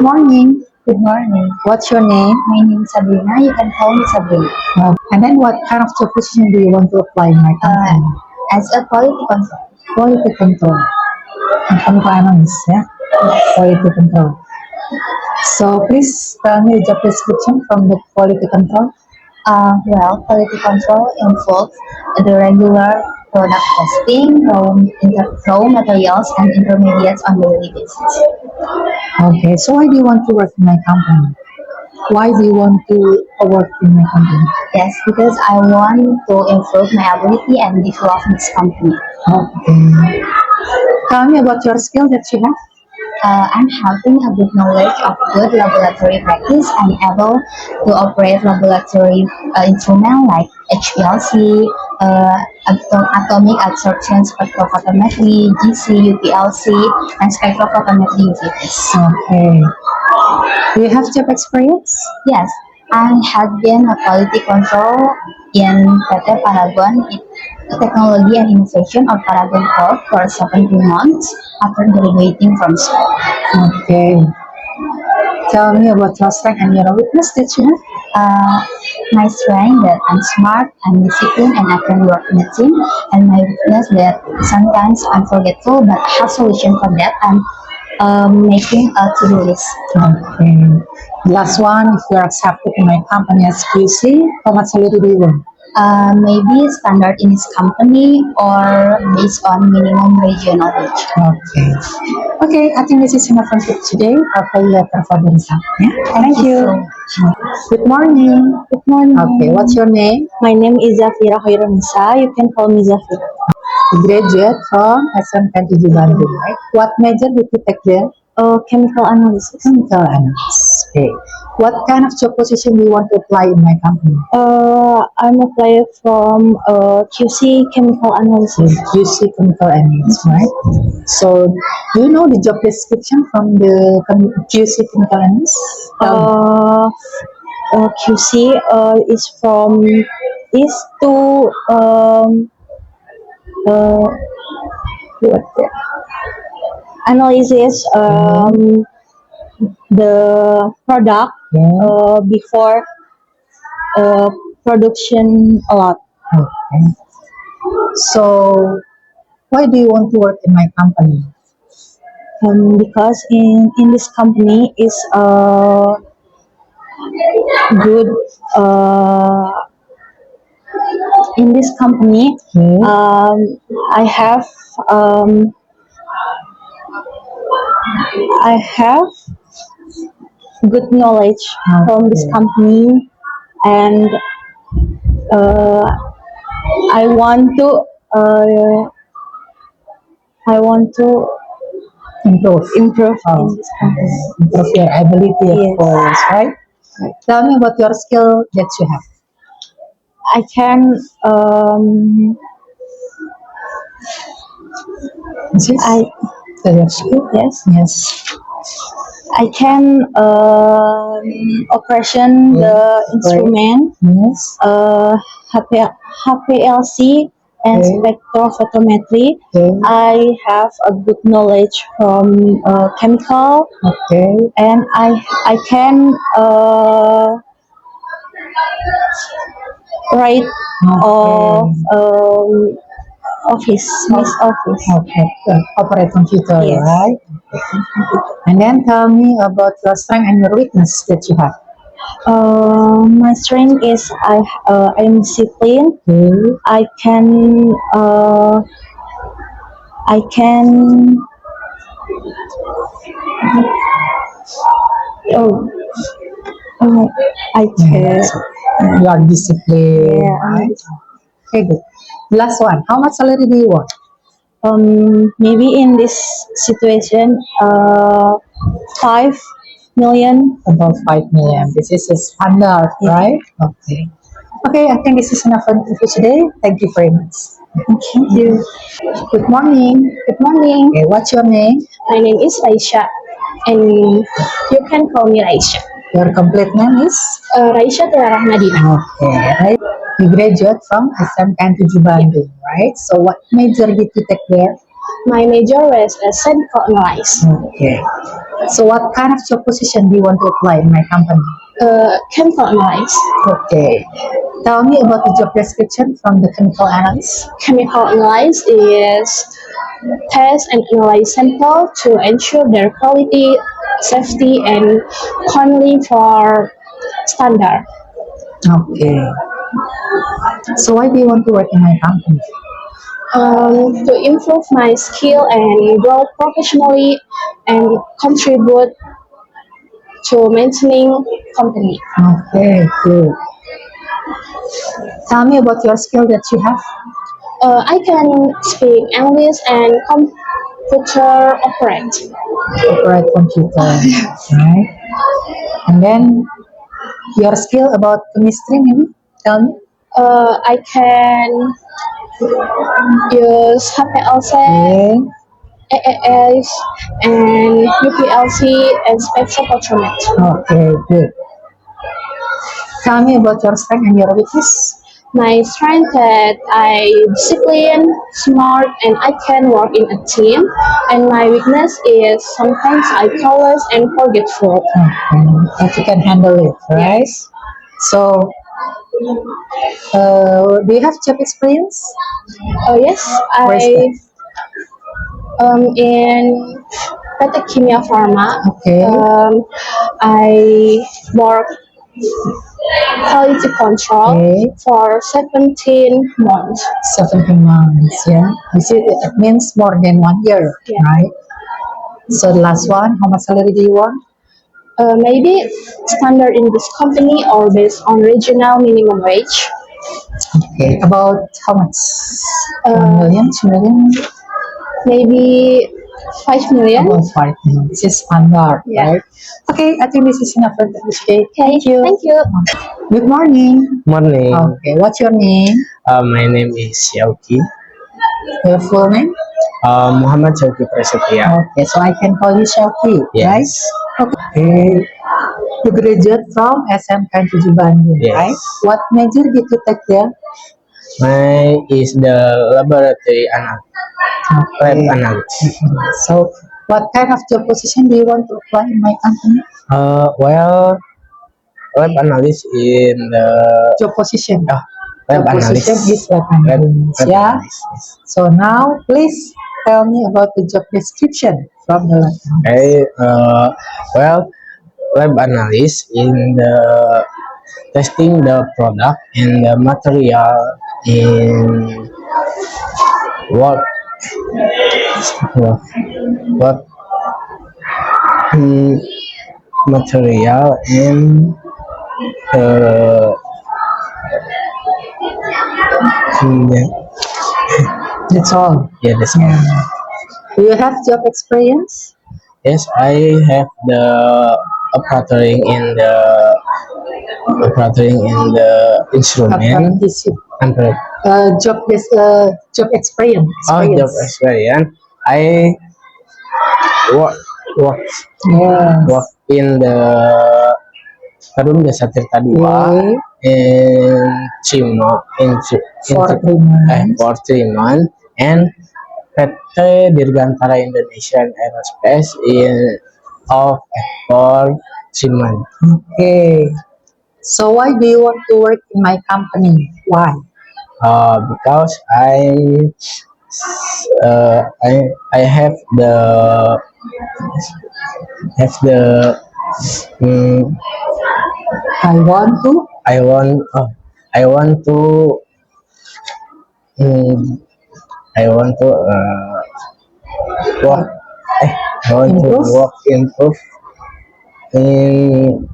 morning. Good morning. What's your name? My name is Sabrina. You can call me Sabrina. And then what kind of job position do you want to apply in my company? As a quality control. Quality control. Chemical analyst, yeah? Quality control. So please tell me the job description from the quality control. Quality control involves the regular product testing, raw materials, and intermediates on daily basis. Okay, so why do you want to work in my company? Why do you want to work in my company? Yes, because I want to improve my ability and develop this company. Okay. Tell me about your skill that you have. I'm having a good knowledge of good laboratory practice and able to operate laboratory instruments like HPLC, atomic absorption spectrophotometry, GC, UPLC, and spectrophotometry UVS. Okay. Do you have job experience? Yes, I had been a quality control in PT Paragon Technology and Innovation or Paragon Corp for 17 months after graduating from school. Okay. Tell me about your strength and your weakness that you have. My strength that I'm smart, I'm disciplined, and I can work in a team. And my weakness that sometimes I'm forgetful, but I have solution for that. I'm making a to-do list. Okay. Last one, if you're accepted in my company as QC, how much salary do you want? Maybe standard in this company or based on minimum regional wage. Okay. Okay, I think this is enough for today. I'll call you later for the result. Yeah? Thank you. Good morning. Good morning. Okay, what's your name? My name is Zafira Khairunisa. You can call me Zafira. You graduate from SMK Bandung, right? What major did you take there? Chemical analysis. Chemical analysis. Okay. What kind of job position do you want to apply in my company? I'm applying from QC chemical analysis. QC chemical analysis, right? So, do you know the job description from the QC chemical analysis? QC is to analysis the product before production a lot. Okay. So, why do you want to work in my company? Because in this company is good in this company I have good knowledge from this company, and I want to Improve. improve in this company. Improve your ability, of Yes. course, right? Tell me about your skill that you have. I can I Tell your skill. yes I can operation the instrument Yes. HPLC and Okay. spectrophotometry. Okay. I have a good knowledge from chemical, Okay. and I can write of office. Okay. Operate computer, Yes. right? And then tell me about your strength and your weakness that you have. My strength is I'm disciplined. Okay. I can I can oh, I can You are disciplined, Yeah, right? Okay, good. Last one. How much salary do you want? maybe in this situation 5 million. About 5 million. This is a standard, Yeah. right? Okay. Okay, I think this is enough for today. Thank you very much. Thank you. Good morning. Good morning. Okay, what's your name? My name is Raisha, and you can call me Raisha. Your complete name is? Raisha Tiara Rahmadina. Okay, right. You graduate from SMK Bandung, right? So what major did you take there? My major is chemical analysis. Okay. So what kind of job position do you want to apply in my company? Chemical analysis. Okay. Tell me about the job description from the chemical analyst. Chemical analysis is test and analyze sample to ensure their quality, safety, and cleanly for standard. Okay. So why do you want to work in my company? To improve my skill and grow professionally and contribute to maintaining company. Okay, good. Tell me about your skill that you have. I can speak English and computer operate. Operate computer, right? And then your skill about chemistry, maybe? Tell me. I can use HPLC, Okay. AAS, and UPLC and spectrophotometry. Okay, good. Tell me about your strength and your weakness. My strength that I disciplined, smart, and I can work in a team. And my weakness is sometimes I careless and forgetful. Okay, but you can handle it, right? So, do you have job experience? Yes, Where is I that? in Petrokimia Pharma. Okay. I work quality control Okay. for 17 months. 17 months, yeah. You see, it means more than 1 year, Yeah. right? So the last one, how much salary do you want? Maybe standard in this company or based on regional minimum wage. Okay. About how much? 1 Uh, million, 2 million? Maybe 5 million. About 5 million. This is standard, Yeah. right? Okay, I think this is enough for this day. Okay, Thank you. thank you. Good morning. Morning. Okay, what's your name? My name is Syauki. Your full name? Muhammad Syauki Prasetya. Okay, so I can call you Shauki, right? Yes. Okay. You graduate from SMK 7 Bandung, Yes. right? What major did you take there? My is the laboratory lab analyst. So, what kind of job position do you want to apply in my company? Well, lab analyst in the Job position. lab Job analyst. position is lab Lab, analyst. lab Yeah. analyst, yes. So now, please tell me about the job description from the lab analyst. Okay. Well, lab analyst in the testing the product and the material in what what mm, material in the That's all. yeah, that's all. Do you have job experience? Yes, I have the operating in the instrument. Apprenticeship. Appar- Job experience. job experience. I work work Yes. in the Karum Desa Tirta 2 Okay. in Cimo For 3 months. for 3 months and PT Dirgantara Indonesian Aerospace in of for 3 months. Okay. So why do you want to work in my company? Why? Because I have the mm, I want to. I want oh, I want to mm, I want to work I want Improve? to work improve in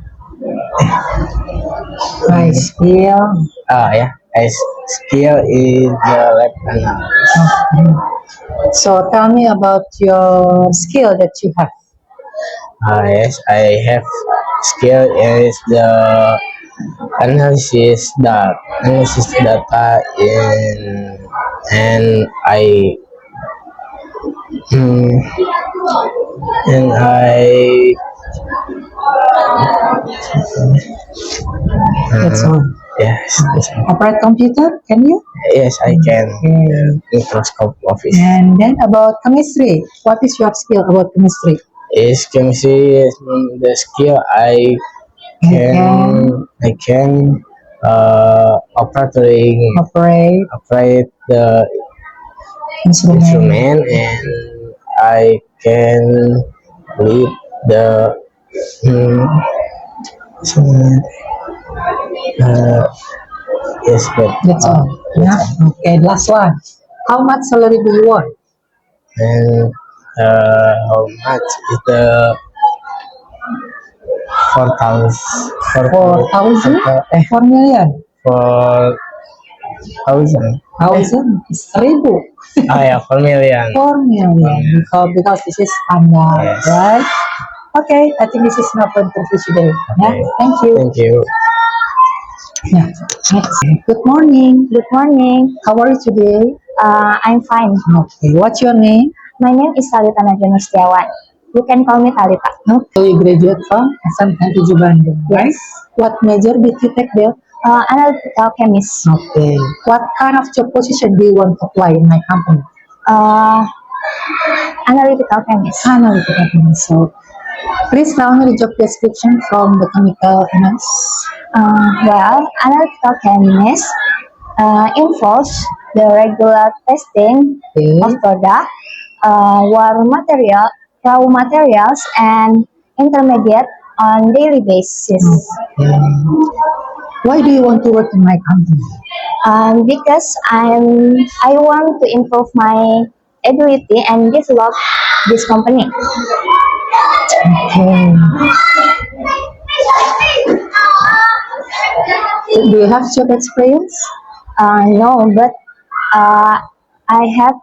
My skill. yeah as skill in the lab analysis. Okay. So tell me about your skill that you have. Yes, I have skill is the analysis data in and mm, I That's all. Yes, Operate computer, can you? yes, I can. Okay. Microscope office. And then about chemistry, what is your skill about chemistry? Is chemistry the skill I can Operate operate the instrument. instrument, and I can lead the hmm, instrument. Uh, yes, but That's all. Yeah. Okay, last one. How much salary do you want? and how much is the 4,000? 4,000? 4 million? 4,000. Thousand? Seribu. Ah, yeah, 4 million. 4 million. Because this is standard, Yes. right? Okay, I think this is enough for interview today. Yeah, Okay. thank you. Thank you. Yeah. Next. Good morning. Good morning. How are you today? I'm fine. Okay. What's your name? My name is Talita Najwa Setiawan. You can call me Talita. So you graduate from SMK 7 Bandung, right? What major did you take there? Analytical chemist. Okay. What kind of job position do you want to apply in my company? Uh, Analytical chemist. Analytical chemist. So please tell me the job description from the chemical analyst. Well, analytical chemist involves the regular testing Okay. of product, raw materials, and intermediate on daily basis. Okay. Why do you want to work in my company? Because I want to improve my ability and develop this company. Okay. Do you have job experience? No, but uh, I have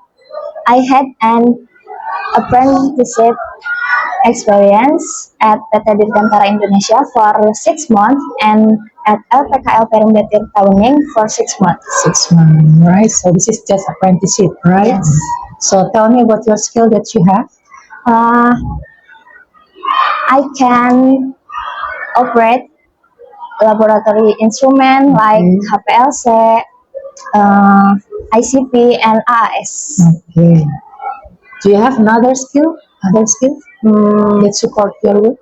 I had an apprenticeship experience at PT Dirgantara Indonesia for 6 months and at LPKL Perum Betir Tauning for 6 months. 6 months, right? So this is just apprenticeship, right? Yes. So tell me about your skill that you have. Uh, I can operate laboratory instrument like HPLC, ICP, and AS. Okay. Do you have another skill? Other skill that support your work?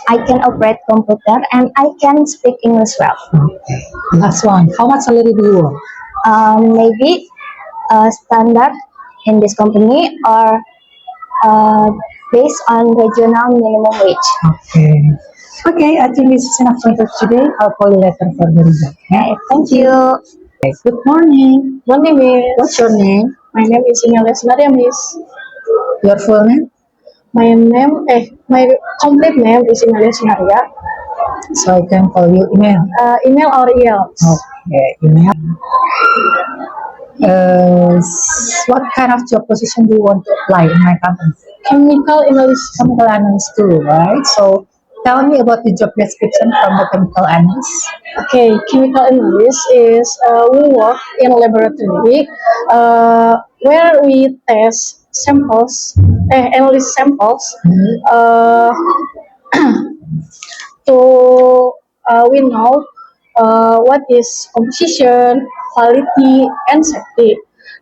I can operate computer and I can speak English well. Okay. Last one. How much salary do you want? Maybe standard in this company or based on regional minimum wage. Okay. Okay, I think this is enough for today. I'll call you later for the result. Okay, thank you. Okay. Good morning. Morning, Miss. What's your name? My name is Inelia Sunaria, Miss. Your full name? My complete name is Inelia Sunaria. So I can call you email. Email or EL. Okay, email. What kind of job position do you want to apply in my company? Chemical analysis. Chemical analyst too, right? So tell me about the job description from the chemical analyst. Okay, chemical analyst is we work in a laboratory where we test samples, analyze samples uh, to we know what is composition, quality, and safety.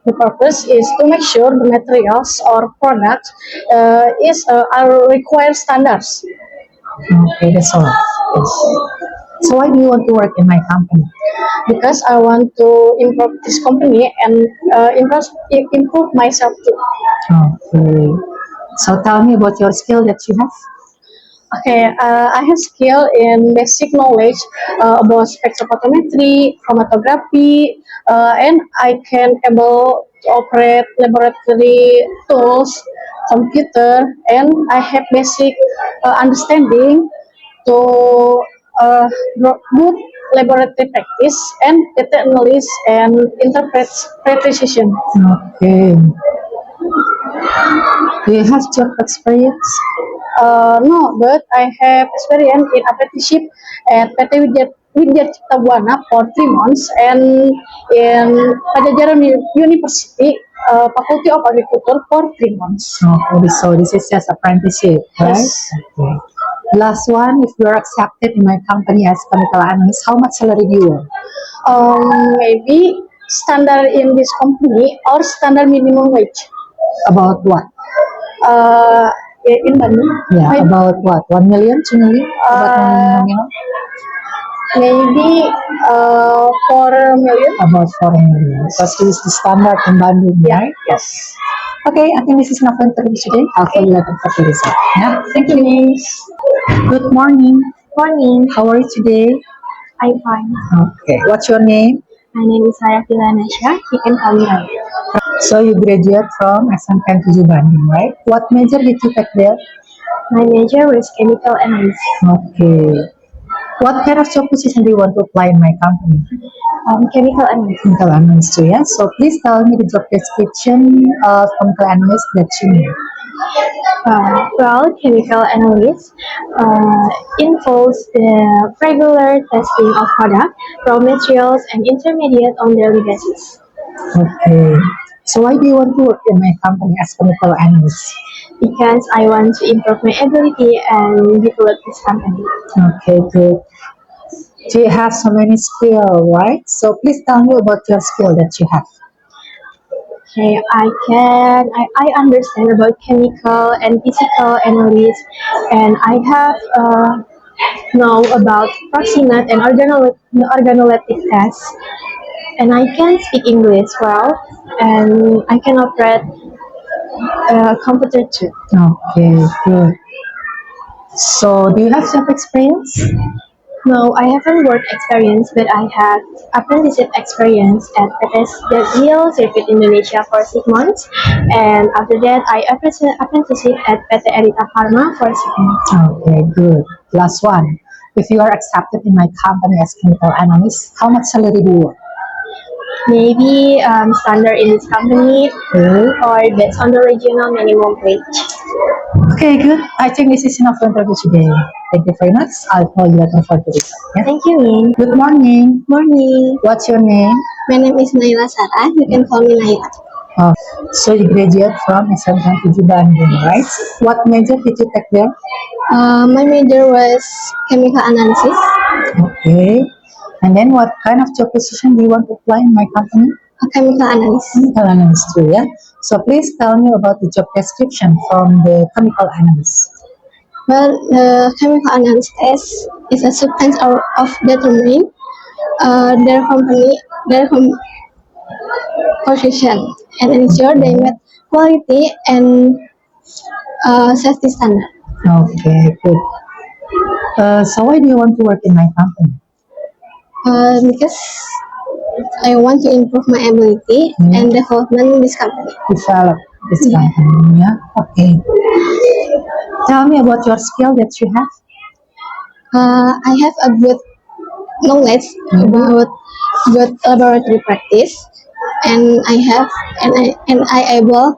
The purpose is to make sure the materials or products are required standards. Okay, that's all. Yes. So why do you want to work in my company? Because I want to improve this company and improve myself too. Okay. So tell me about your skill that you have. Okay, I have skill in basic knowledge about spectrophotometry, chromatography, and I can able to operate laboratory tools, computer, and I have basic understanding to good laboratory practice and data analysis and interpretation. Okay. Do you have job experience? No, but I have experience in apprenticeship at PT Widya Cipta Buana for 3 months and in Pajajaran University, Faculty of Agriculture for 3 months. Okay, so this is just apprenticeship, right? Yes. Okay. Last one, if you are accepted in my company as chemical analyst, how much salary do you want? Maybe standard in this company or standard minimum wage. About what? In Bandung, Yeah, maybe, about what? 1 million, 2 million? About 1 million nominal? maybe 4 million. About 4 million. Because this is the standard in Bandung, right? Yes. Okay, I think this is enough for interview today. I'll call you later for the result. Yeah, Thank you, Miss. good morning. Morning. How are you today? I'm fine. Okay, what's your name? My name is Sarah Filanasha. You can call me Raya. So you graduate from SMK 7 Bandung, right? What major did you take there? My major was chemical analysis. Okay. What kind of job position do you want to apply in my company? Chemical analysis. Chemical analyst too, yeah? So please tell me the job description of chemical analyst that you know. Chemical analysis involves the regular testing of product, raw materials, and intermediate on daily basis. Okay. So why do you want to work in my company as chemical analyst? Because I want to improve my ability and develop this company. Okay, good. Do you have so many skills, right? So please tell me about your skill that you have. Okay, I understand about chemical and physical analysis, and I have know about proximate and organoleptic tests, and I can speak English well, and I can operate a computer too. Okay, good. So do you have job experience? No, I haven't work experience, but I have apprenticeship experience at PTS Deal Circuit Indonesia for 6 months, and after that I apprenticeship at PT Erita Pharma for 6 months. Okay, good. Last one. If you are accepted in my company as chemical analyst, how much salary do you want? Maybe standard in this company Okay. or based on the regional minimum wage. Okay, good. I think this is enough for interview today. Thank you very much. I'll call you later for the result. Yeah? Thank you, Min. Good morning. Morning. What's your name? My name is Naila Sarah. You can call me Naila. Oh, so you graduate from SMK 7 Bandung, right? What major did you take there? My major was chemical analysis. Okay. And then what kind of job position do you want to apply in my company? A chemical analyst. Chemical analyst too, yeah? So please tell me about the job description from the chemical analyst. Well, the chemical analyst is a substance of determining their composition and ensure they meet quality and safety standard. Okay, good. So why do you want to work in my company? Because I want to improve my ability and development in this company. Develop this company, yeah? Okay. Tell me about your skill that you have. I have a good knowledge about good laboratory practice, and I able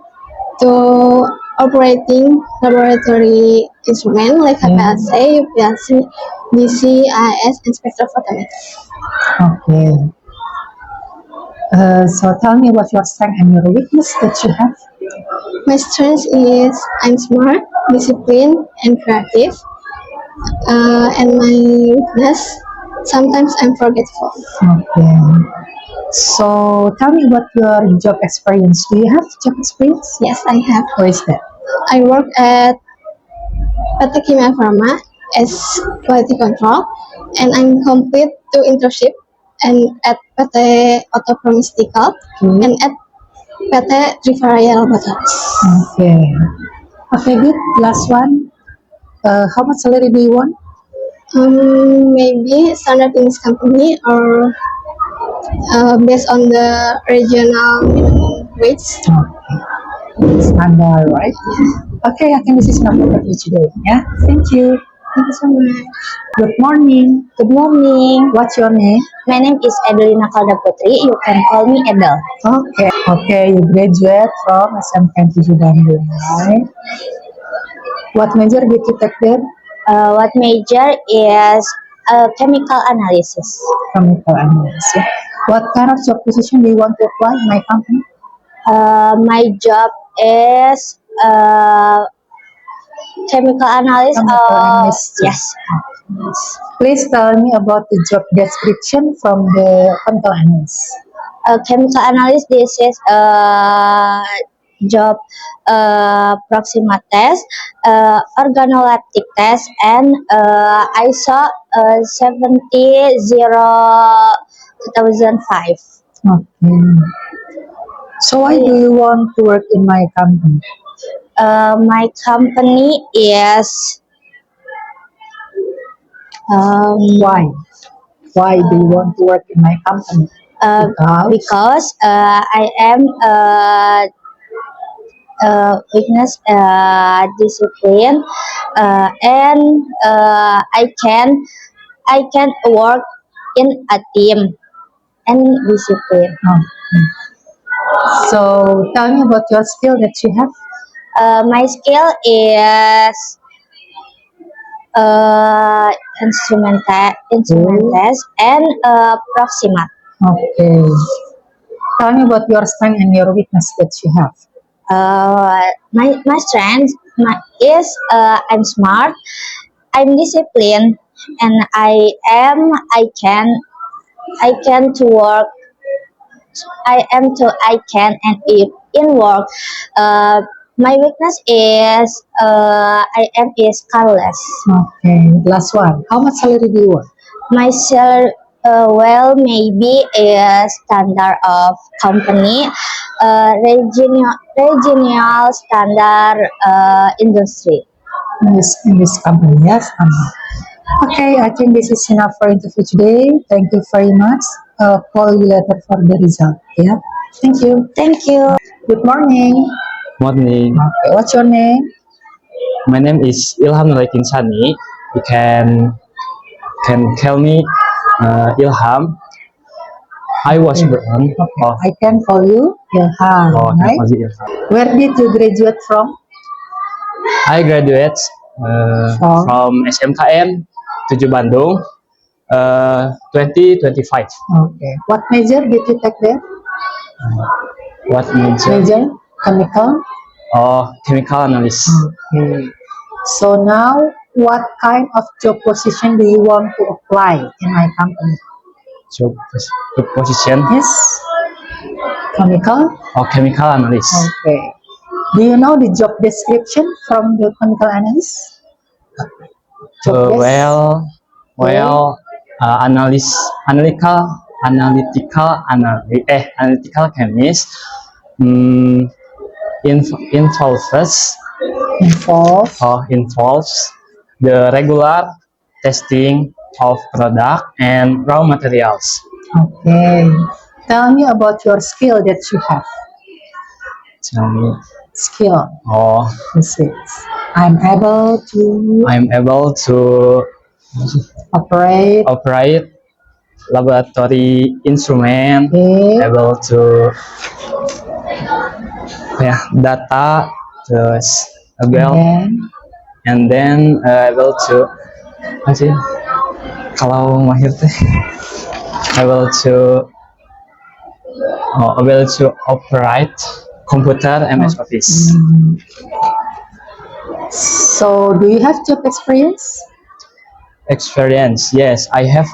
to operating laboratory instrument like HPLC, UPLC, BC, IS, and spectrophotometry. Okay. So tell me about your strength and your weakness that you have. My strength is I'm smart, disciplined, and creative. And my weakness, sometimes I'm forgetful. Okay. So tell me about your job experience. Do you have job experience? Yes, I have. Where is that? I work at PT Kimia Pharma as quality control, and I'm complete 2 internship and at PT Auto Pharmaceutical and at PT Trivaria Laboratories. Okay. Okay, good. Last one. How much salary do you want? Maybe standard in this company or based on the regional minimum wage. Okay. Standard, right? Okay, I think this is enough for you today. Yeah. Thank you. Thank you so much. Good morning. Good morning. What's your name? My name is Adelina Kalda Putri. You can call me Edel. Okay. Okay, you graduate from SMK 7 Bandung, right? What major did you take there? What major is chemical analysis. Chemical analysis. Yeah. What kind of job position do you want to apply in my company? My job is chemical analyst. Chemical analyst. Yes. Please tell me about the job description from the chemical analyst. Chemical analyst. This is job proxima test, organoleptic test, and ISO 2005. Okay. So why do you want to work in my company? My company is Why? Why do you want to work in my company? because I am weakness discipline, and I can work in a team and discipline. Okay. So tell me about your skill that you have. My skill is instrumentals and proxima. Okay. Tell me about your strength and your weakness that you have. My strength is I'm smart, I'm disciplined, and I can to work. I can and if in work. My weakness is I am is careless. Okay. Last one. How much salary do you want? My salary, well, maybe a standard of company, regional standard industry. In this company, yes. Okay, I think this is enough for interview today. Thank you very much. Call you later for the result. Yeah. Thank you. Thank you. Good morning. Morning. Okay, what's your name? My name is Ilham Nuraikin Sani. You can call me Ilham. I was born. Okay, I can call you Ilham, right? Ilham. Where did you graduate from? I graduate from SMKN 7 Bandung 2025. Okay. What major did you take there? What major? Major chemical. Oh, chemical analysis. Okay. So now, what kind of job position do you want to apply in my company? Job position. Yes. Chemical. Oh, chemical analyst. Okay. Do you know the job description from the chemical analyst? Job analytical chemist involves the regular testing of product and raw materials. Okay. Tell me about your skill that you have. Tell me. Skill. Oh, This is. I'm able to operate. Laboratory instrument, Okay. able to data, terus and then able to apa sih kalau mahir teh able to operate computer MS Office. So, do you have job experience? Experience, yes, I have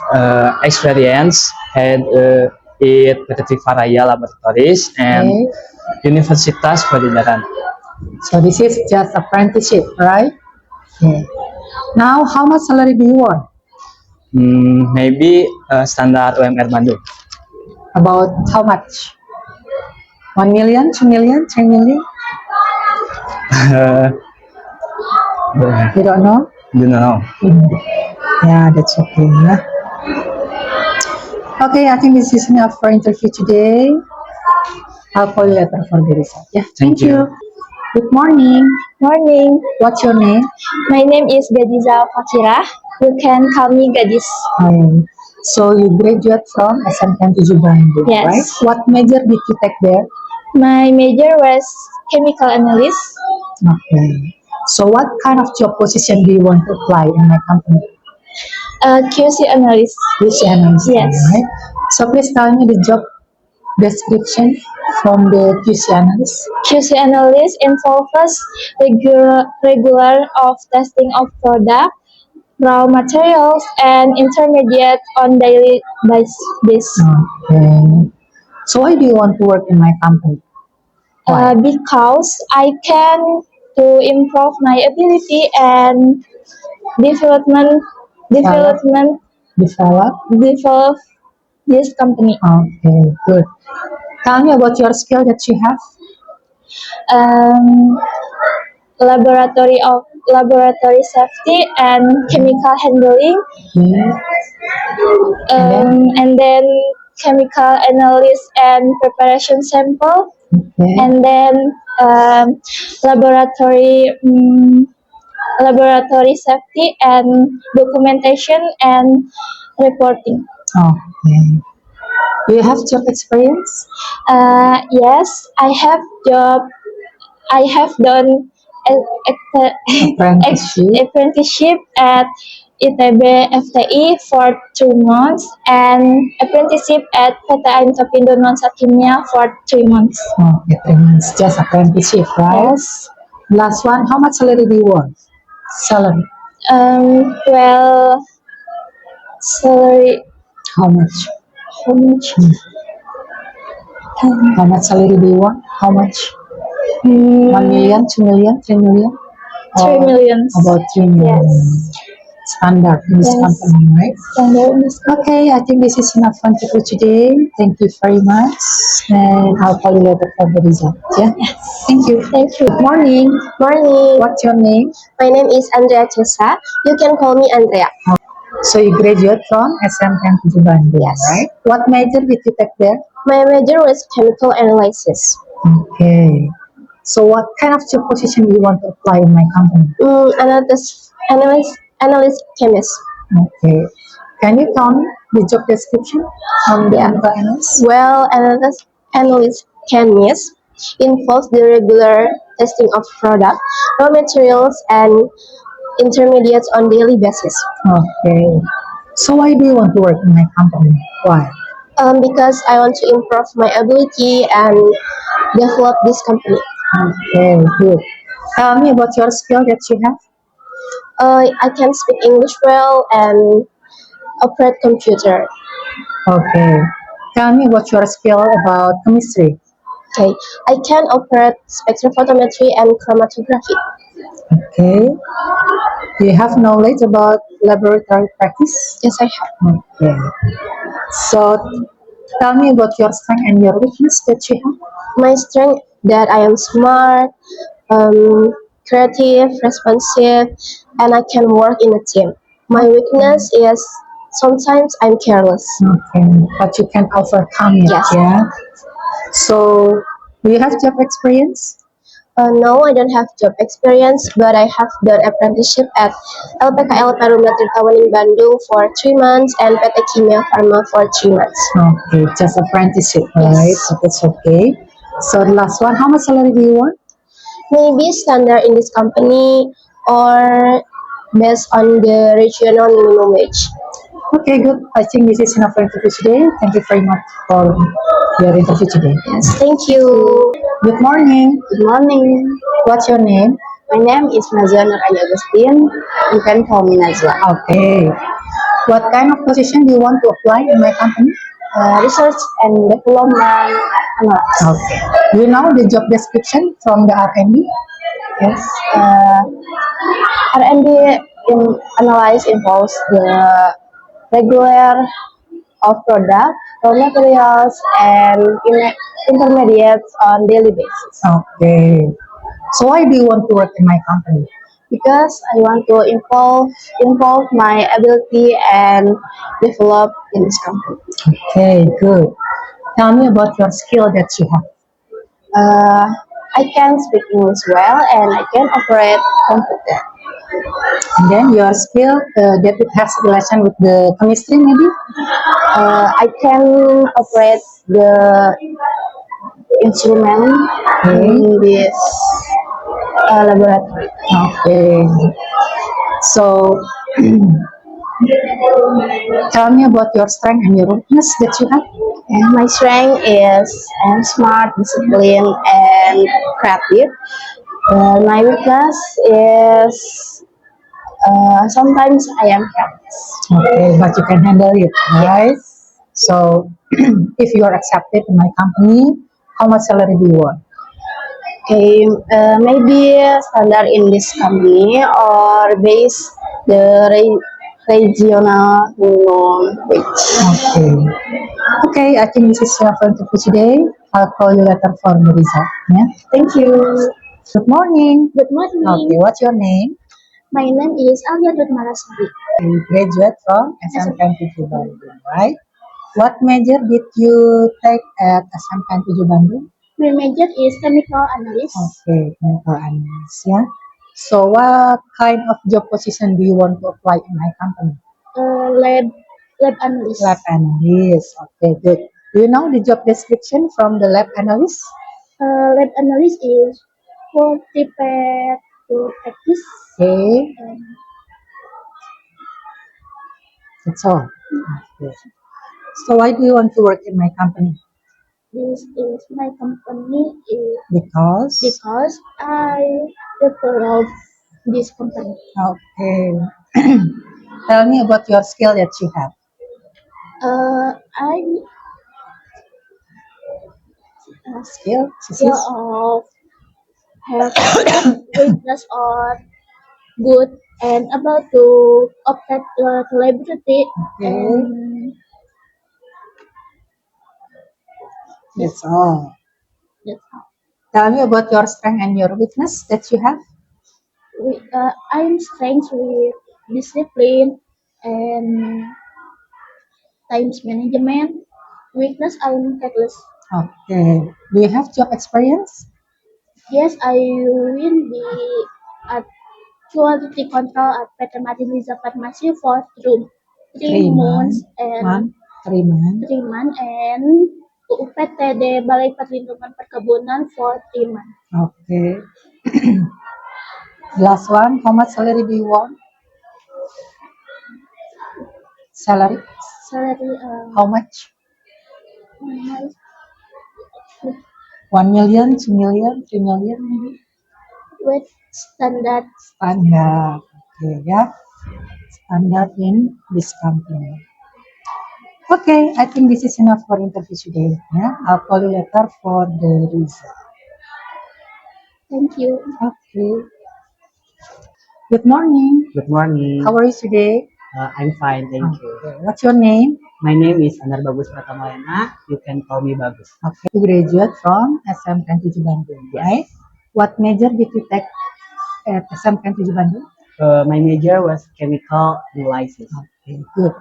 experience at PT Tifaraya Laboratories and Universitas Padjadjaran. So this is just apprenticeship, right? Okay. Now, how much salary do you want? Maybe standar UMR Bandung. About how much? 1 million, 2 million, 3 million? You don't know? Do not know. Yeah, that's okay. Yeah. Okay, I think this is enough for interview today. I'll call you later for the result. Yeah. Thank you. Good morning. Morning. What's your name? My name is Gadiza Fakira. You can call me Gadis. So you graduate from SMKN 7 Bandung, Yes. right? What major did you take there? My major was chemical analyst. Okay. So what kind of job position do you want to apply in my company? QC analyst. QC analyst, Yes. right? So please tell me the job description from the QC analyst? QC analysis involves regular of testing of product, raw materials, and intermediate on daily basis. Okay. So why do you want to work in my company? Why? Because I can to improve my ability and development development Develop? develop this company. Okay, good. Tell me about your skill that you have. Um, laboratory safety and chemical handling, Okay. and then chemical analysis and preparation sample, Okay. and then um, laboratory laboratory safety and documentation and reporting. Okay. Do you have job experience? Yes, I have done Apprenticeship? apprenticeship at ITB FTI for 2 months and apprenticeship at PT Aintopindo Nuansa Kimia for 3 months. Okay, 3 months. Just apprenticeship, right? Yes. Last one, how much salary do you want? Salary. Well, salary, How much? how much? How much salary do you want? How much? 1 million, 2 million, 3 million? 3 Or millions. About 3 million. Yes. Standard in this Yes. company, right? Standard in this Okay, I think this is enough fun for today. Thank you very much. And I'll call you later for the result. Yeah? Thank you. Thank you. Good morning. Morning, What's your name? my name is Andrea Chesa. You can call me Andrea. So you graduate from SMK Tujuh Bandung, Yes. right? What major did you take there? My major was chemical analysis. Okay. So what kind of job position do you want to apply in my company? Analyst chemist. Okay. Can you tell me the job description on the Yeah. chemical analyst? Well, analyst chemist involves the regular testing of product, raw materials, and intermediates on daily basis. Okay. So why do you want to work in my company? Why? Because I want to improve my ability and develop this company. Okay, good. Tell me about your skill that you have. I can speak English well and operate computer. Okay. Tell me about your skill about chemistry. Okay, I can operate spectrophotometry and chromatography. Okay. Do you have knowledge about laboratory practice? Yes, I have. Okay. So tell me about your strength and your weakness that you have. My strength that I am smart, creative, responsive, and I can work in a team. My weakness is sometimes I'm careless. Okay. But you can overcome it, Yes. yeah? So do you have job experience? No, I don't have job experience, but I have done apprenticeship at LPKL Perumda Tirtawaning Bandung for 3 months and PT Kimia Pharma for 3 months. Okay, just apprenticeship, right? Yes. So that's okay. So the last one, how much salary do you want? Maybe standard in this company or based on the regional minimum wage. Okay, good. I think this is enough for interview today. Thank you very much for your interview today. Yes, thank you. Good morning. Good morning. What's your name? My name is Nazwa Nur Ayu Agustin. You can call me Nazwa. Okay. What kind of position do you want to apply in my company? Research and development analyst. Okay. Do you know the job description from the R&D? Yes. R&D analyze involves the regular of product, raw materials, and intermediates on daily basis. Okay. So why do you want to work in my company? Because I want to involve my ability and develop in this company. Okay, good. Tell me about your skill that you have. I can speak English well and I can operate computer. And then your skill that it has relation with the chemistry maybe? I can operate the instrument in this laboratory. Okay. So tell me about your strength and your weakness that you have. And my strength is I am smart, disciplined, and creative. My weakness is sometimes I am careless. Okay, but you can handle it, right? So, if you are accepted in my company, how much salary do you want? Okay, maybe standard in this company or base the regional minimum wage. Okay. Okay, I think this is enough for today. I'll call you later for the result. Yeah. Thank you. Good morning. Good morning. Okay, what's your name? My name is Alia Dutmalasari. You graduate from SMK 7 Bandung, right? What major did you take at SMK 7 Bandung? My major is chemical analyst. Okay, chemical analyst, yeah. So, what kind of job position do you want to apply in my company? Lab analyst. Lab analyst. Okay, good. Do you know the job description from the lab analyst? Lab analyst is for prepare to practice. Okay, And that's all. Okay. So, why do you want to work in my company? this is my company is Because. I develop this company. Okay. Tell me about your skill that you have. I Skill, skill sis? of have weakness or good and able to operate reliability Okay, and that's all. that's all. Tell me about your strength and your weakness that you have. I'm strength with discipline and times management. Weakness I'm careless. Okay. Do you have job experience? Yes, I will be at quality control at PT Madinisa Farmasi for 3 months and Month, 3 months. 3 months and UPTD Balai Perlindungan Perkebunan for 3 months. Okay. Last one, how much salary do you want? Salary? Salary How much? uh, 1 million, 2 million, 3 million maybe? with standard. Standard. Okay, yeah. Standard in this company. Okay, I think this is enough for interview today. Yeah, I'll call you later for the result. Thank you. Okay. Good morning. Good morning. How are you today? I'm fine, thank you. Okay. What's your name? My name is Anar Bagus Pratamayana. You can call me Bagus. Okay. You graduate from SMK 7 Bandung, right? What major did you take at SMK 7 Bandung? My major was chemical analysis. Okay, good.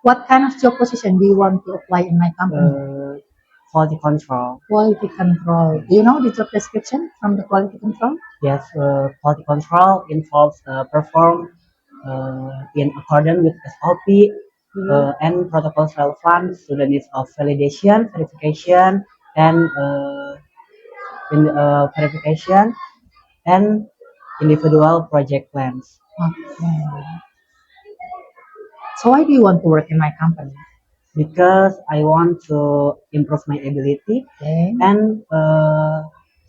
What kind of job position do you want to apply in my company? Quality control. Quality control. Do you know the job description from the quality control? Yes, quality control involves perform in accordance with SOP and protocols relevant to the needs of validation, verification, and verification and individual project plans. Okay. So why do you want to work in my company? Because I want to improve my ability Okay. and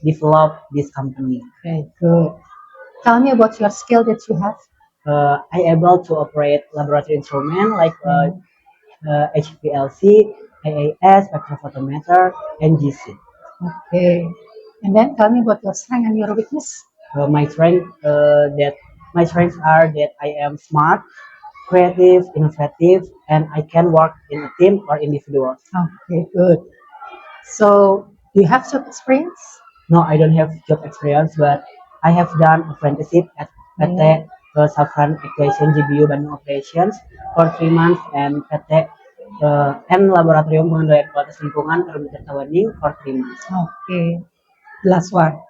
develop this company. Okay, good. Tell me about your skill that you have. I able to operate laboratory instrument like HPLC, IAS, spectrophotometer, and GC. Okay. And then tell me about your strength and your weakness. My strength my strengths are that I am smart, creative, innovative, and I can work in a team or individual. Okay, good. So do you have job experience? No, I don't have job experience, but I have done apprenticeship at PT Safran Equation GBU Bandung Operations for 3 months and PT and Laboratorium Pengendalian Kualitas Lingkungan Perumda Tawaning for 3 months. Okay. Last one.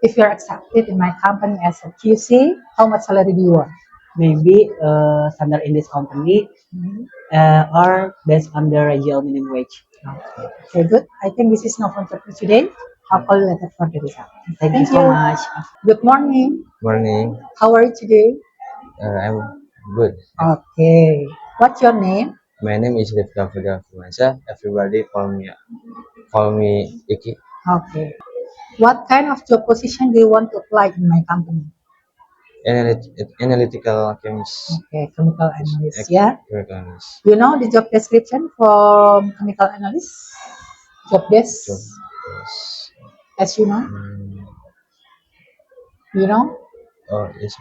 If you're accepted in my company as a QC, how much salary do you want? Maybe standard in this company or based on the regional minimum wage. Okay, good. I think this is enough for today. I'll call you later for the result. Thank you so much. Good morning. Morning. How are you today? I'm good. Okay. What's your name? My name is Rifka Fidel Firmansyah. Everybody call me Iki. Okay. What kind of job position do you want to apply in my company? Analytical chemist. Okay, chemical analyst. Yeah. Chemical analyst. You know the job description for chemical analyst? Job desk, Job. Yes. as you know? Hmm. You know? Oh yes.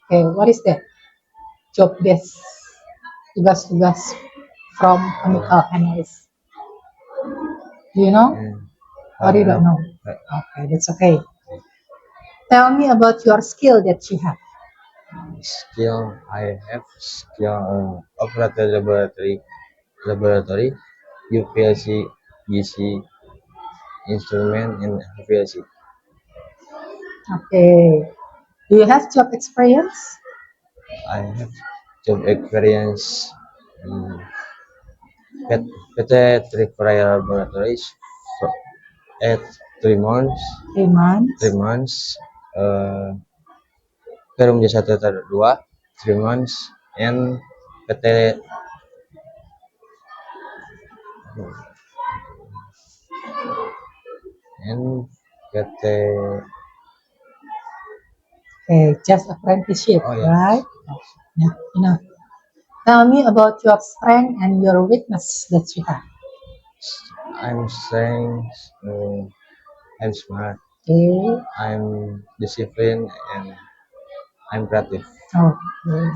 Okay, what is that? Job desk. Tugas-tugas from chemical analyst. Do you know? Or you don't know? Okay, that's okay. Tell me about your skill that you have. Skill I have skill operator laboratory UPLC GC instrument in HVAC. Okay. Do you have job experience? I have job experience in PT Tripuraya Laboratories for at 3 months. 3 months. 3 months. Perum Jasa Tata 2 3 months and PT and PT Okay, just apprenticeship, oh yeah. right? Yeah, enough. Tell me about your strength and your weakness that you have. I'm saying I'm smart. Okay. I'm disciplined and I'm creative. Okay.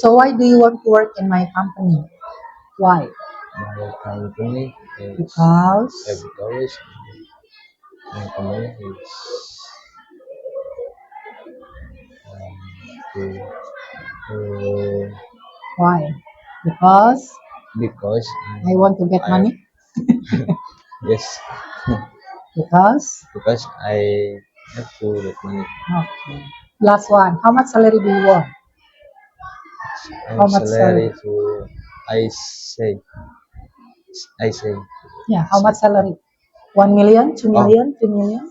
So why do you want to work in my company? Why? My company is Because because my company is uh, why? Because because I want to get I money. yes Because I have to get money. okay. Last one. How much salary do you want? How I'm much salary salary? to I say I say Yeah. How much salary? 1 million, 2 million, 3 million,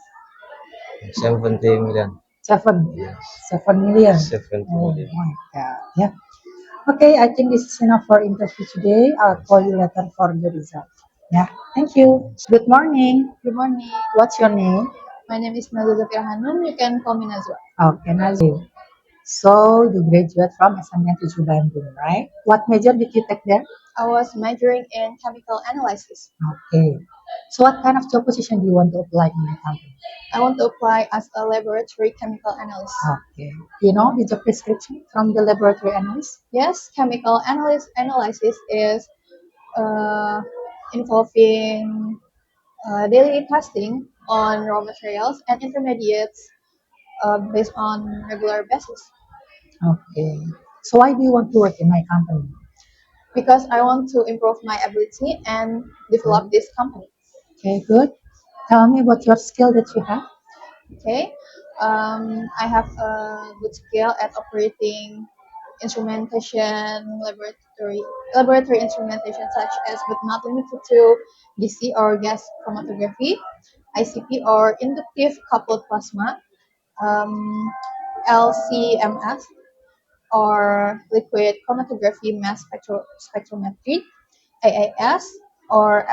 70 million. seven. Yes. 7 million. 70 Oh million. my God. Yeah. Okay, I think this is enough for interview today. I'll call you later for the result. Yeah, thank you. Good morning. Good morning. What's your name? My name is Nazwa Zafira Hanum. You can call me Nazwa. Okay, Nazim. So you graduate from SMK 7 Bandung, right? What major did you take there? I was majoring in chemical analysis. Okay. So what kind of job position do you want to apply in my company? I want to apply as a laboratory chemical analyst. Okay. You know the job description from the laboratory analyst? Yes, chemical analysis is involving daily testing on raw materials and intermediates based on regular basis. Okay. So why do you want to work in my company? Because I want to improve my ability and develop this company. Okay, good. Tell me about your skill that you have. Okay, I have a good skill at operating instrumentation, laboratory instrumentation such as but not limited to DC or gas chromatography, ICP or inductive coupled plasma, um, LCMS or liquid chromatography mass spectrometry, AAS or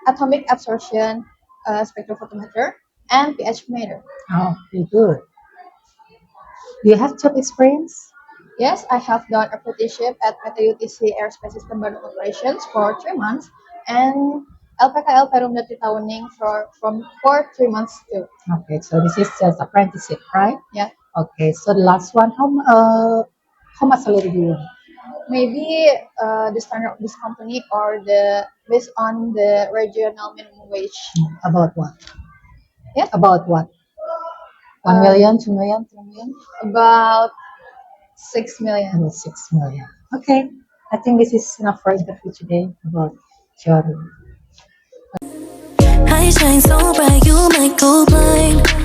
atomic absorption spectrophotometer, and pH meter. Oh, okay, good. Do you have job experience? Yes, I have done apprenticeship at PT UTC Aerospace System Bandung Operations for 3 months and LPKL Perum Datri Tawening for 3 months too. Okay, so this is just apprenticeship, right? Yeah, Okay, so the last one, how much salary do you want? maybe the standard of this company or the based on the regional minimum wage. About what? Yeah. About what? 1 million, 2 million, 3 million? About 6 million. About 6 million. Okay, I think this is enough for interview today about your I shine so bright, you might go blind.